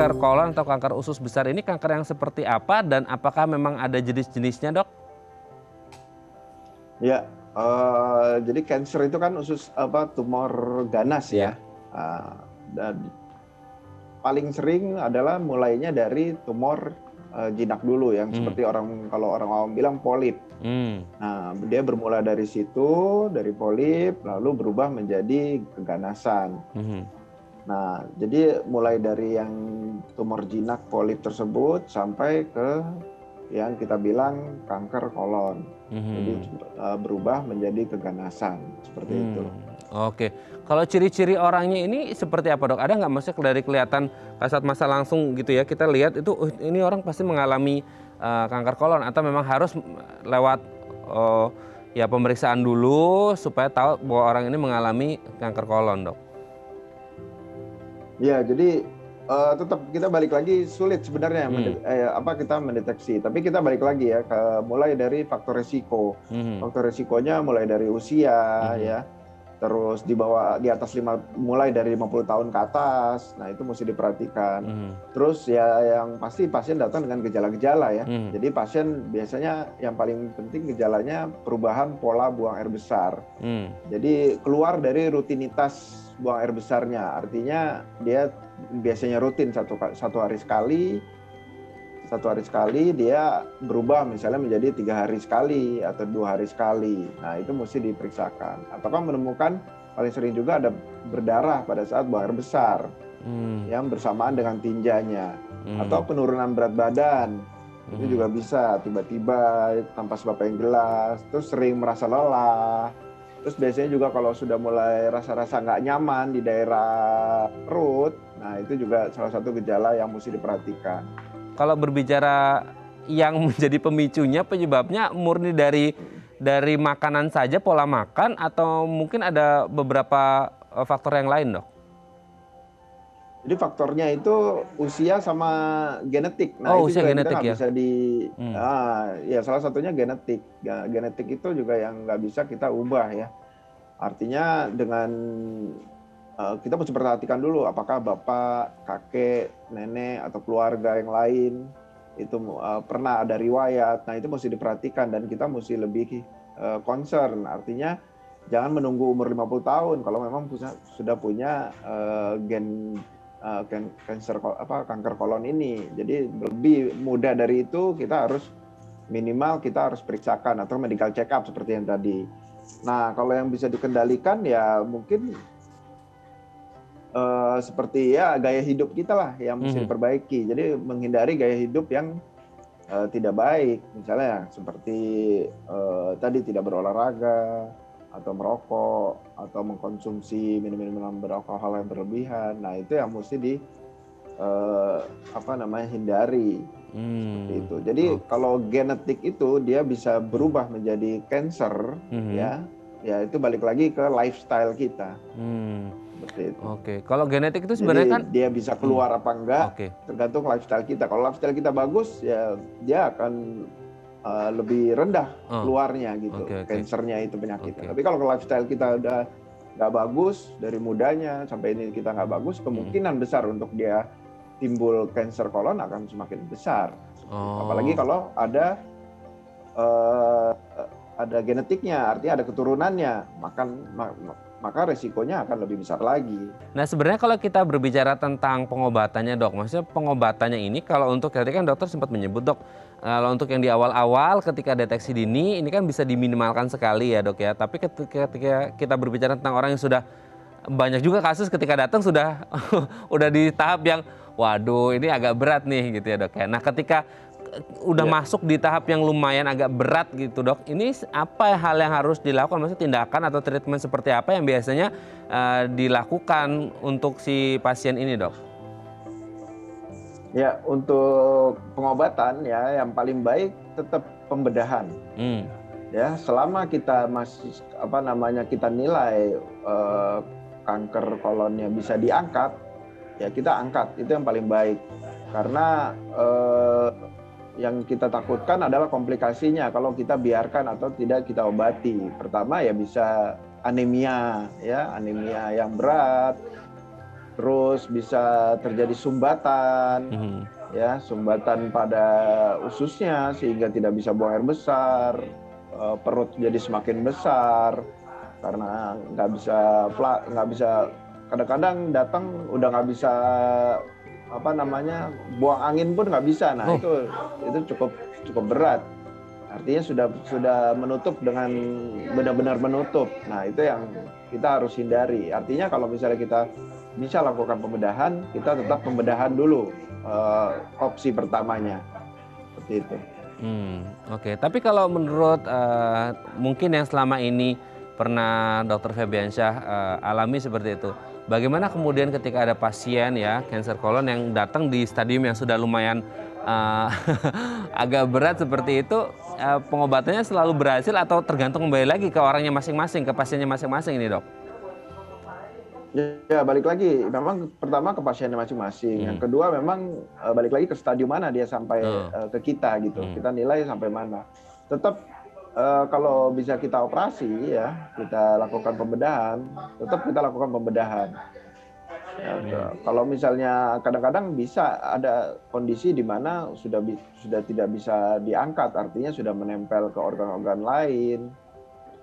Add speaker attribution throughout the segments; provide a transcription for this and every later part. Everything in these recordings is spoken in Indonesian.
Speaker 1: kanker kolon atau kanker usus besar ini kanker yang seperti apa dan apakah memang ada jenis-jenisnya, Dok?
Speaker 2: Ya, jadi cancer itu kan tumor ganas
Speaker 1: Ya.
Speaker 2: ya. Dan paling sering adalah mulainya dari tumor jinak dulu yang seperti kalau orang awam bilang polip. Nah, dia bermula dari situ, dari polip, lalu berubah menjadi keganasan. Nah, jadi mulai dari yang tumor jinak polip tersebut sampai ke yang kita bilang kanker kolon. Jadi berubah menjadi keganasan seperti itu.
Speaker 1: Oke, kalau ciri-ciri orangnya ini seperti apa, Dok? Ada nggak maksudnya dari kelihatan kasat mata langsung gitu ya, kita lihat itu ini orang pasti mengalami kanker kolon atau memang harus lewat ya pemeriksaan dulu supaya tahu bahwa orang ini mengalami kanker kolon, Dok?
Speaker 2: Ya, jadi tetap kita balik lagi sulit sebenarnya kita mendeteksi. Tapi kita balik lagi ya mulai dari faktor resiko. Faktor resikonya mulai dari usia ya. Terus di atas mulai dari 50 tahun ke atas. Nah, itu mesti diperhatikan. Terus ya yang pasti pasien datang dengan gejala-gejala ya. Jadi pasien biasanya yang paling penting gejalanya perubahan pola buang air besar. Jadi keluar dari rutinitas buang air besarnya. Artinya dia biasanya rutin satu hari sekali dia berubah misalnya menjadi 3 hari sekali atau 2 hari sekali. Nah, itu mesti diperiksakan. Ataukah menemukan paling sering juga ada berdarah pada saat buang air besar yang bersamaan dengan tinjanya. Atau penurunan berat badan. Itu juga bisa tiba-tiba tanpa sebab yang jelas. Terus sering merasa lelah. Terus biasanya juga kalau sudah mulai rasa-rasa nggak nyaman di daerah perut, nah itu juga salah satu gejala yang mesti diperhatikan.
Speaker 1: Kalau berbicara yang menjadi pemicunya, penyebabnya murni dari makanan saja, pola makan, atau mungkin ada beberapa faktor yang lain, Dok?
Speaker 2: Jadi faktornya itu usia sama genetik. Nah, itu
Speaker 1: usia
Speaker 2: juga
Speaker 1: genetik
Speaker 2: kita nggak
Speaker 1: ya?
Speaker 2: bisa ya salah satunya genetik. Ya, genetik itu juga yang nggak bisa kita ubah ya. Artinya dengan kita mesti perhatikan dulu apakah bapak, kakek, nenek atau keluarga yang lain itu pernah ada riwayat. Nah, itu mesti diperhatikan dan kita mesti lebih concern. Artinya jangan menunggu umur 50 tahun kalau memang sudah punya gen kanker kolon ini. Jadi lebih muda dari itu kita harus periksakan atau medical check up seperti yang tadi. Nah, kalau yang bisa dikendalikan ya mungkin seperti ya gaya hidup kita lah yang mesti diperbaiki. Jadi menghindari gaya hidup yang tidak baik, misalnya seperti tadi tidak berolahraga atau merokok atau mengkonsumsi minuman beralkohol yang berlebihan. Nah, itu yang mesti hindari. Seperti itu. Jadi kalau genetik itu dia bisa berubah menjadi cancer ya itu balik lagi ke lifestyle kita. Seperti itu.
Speaker 1: Oke, kalau genetik itu sebenarnya kan
Speaker 2: dia bisa keluar apa enggak tergantung lifestyle kita. Kalau lifestyle kita bagus ya dia akan lebih rendah keluarnya gitu, kansernya itu penyakitnya. Tapi kalau lifestyle kita udah nggak bagus dari mudanya sampai ini kita nggak bagus, kemungkinan besar untuk dia timbul kanker kolon akan semakin besar. Apalagi kalau ada genetiknya, artinya ada keturunannya, maka resikonya akan lebih besar lagi.
Speaker 1: Nah, sebenarnya kalau kita berbicara tentang pengobatannya, Dok, maksudnya pengobatannya ini kalau untuk tadi kan dokter sempat menyebut, Dok, kalau untuk yang di awal-awal ketika deteksi dini ini kan bisa diminimalkan sekali ya, Dok ya. Tapi ketika kita berbicara tentang orang yang sudah banyak juga kasus ketika datang sudah udah di tahap yang waduh ini agak berat nih gitu ya, Dok ya. Nah, ketika udah masuk di tahap yang lumayan agak berat gitu, Dok, ini apa hal yang harus dilakukan? Maksudnya tindakan atau treatment seperti apa yang biasanya dilakukan untuk si pasien ini, Dok?
Speaker 2: Ya, untuk pengobatan ya yang paling baik tetap pembedahan. Ya, selama kita masih kita nilai kanker kolonnya bisa diangkat, ya kita angkat, itu yang paling baik. Karena yang kita takutkan adalah komplikasinya kalau kita biarkan atau tidak kita obati. Pertama ya bisa anemia, ya anemia yang berat, terus bisa terjadi sumbatan, ya sumbatan pada ususnya sehingga tidak bisa buang air besar, perut jadi semakin besar karena nggak bisa kadang-kadang datang udah nggak bisa buang angin pun nggak bisa. Nah itu cukup berat. Artinya sudah menutup dengan benar-benar menutup. Nah itu yang kita harus hindari. Artinya kalau misalnya kita bisa lakukan pembedahan, kita tetap pembedahan dulu opsi pertamanya. Seperti itu.
Speaker 1: Oke. Tapi kalau menurut mungkin yang selama ini pernah Dr. Febiansyah alami seperti itu, bagaimana kemudian ketika ada pasien ya kanker kolon yang datang di stadium yang sudah lumayan agak berat seperti itu, pengobatannya selalu berhasil atau tergantung kembali lagi ke orangnya masing-masing, ke pasiennya masing-masing ini, Dok?
Speaker 2: Ya balik lagi, memang pertama ke pasiennya masing-masing. Yang kedua memang balik lagi ke stadium mana dia sampai ke kita gitu. Kita nilai sampai mana. Tetap kalau bisa kita operasi ya, kita lakukan pembedahan, tetap kita lakukan pembedahan. Ya, kalau misalnya kadang-kadang bisa ada kondisi di mana sudah tidak bisa diangkat, artinya sudah menempel ke organ-organ lain,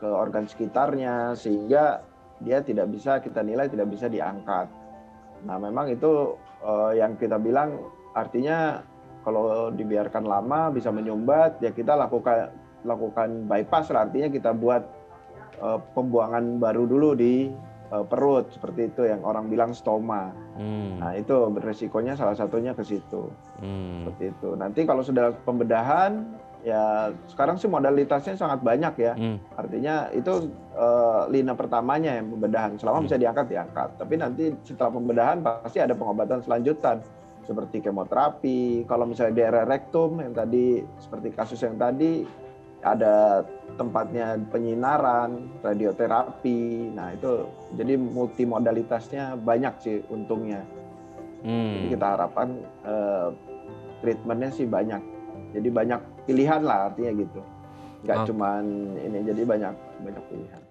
Speaker 2: ke organ sekitarnya, sehingga dia kita nilai tidak bisa diangkat. Nah memang itu yang kita bilang artinya kalau dibiarkan lama bisa menyumbat, ya kita lakukan bypass lah, artinya kita buat pembuangan baru dulu di perut, seperti itu yang orang bilang stoma. Nah itu beresikonya salah satunya ke situ. Seperti itu. Nanti kalau sudah pembedahan, ya sekarang sih modalitasnya sangat banyak ya. Artinya itu lina pertamanya yang pembedahan. Selama bisa diangkat. Tapi nanti setelah pembedahan pasti ada pengobatan selanjutan seperti kemoterapi. Kalau misalnya di area rektum yang tadi seperti kasus yang tadi ada tempatnya penyinaran, radioterapi. Nah itu jadi multimodalitasnya banyak sih untungnya. Jadi kita harapkan treatmentnya sih banyak. Jadi banyak pilihan lah artinya gitu. Nggak cuman ini, jadi banyak pilihan.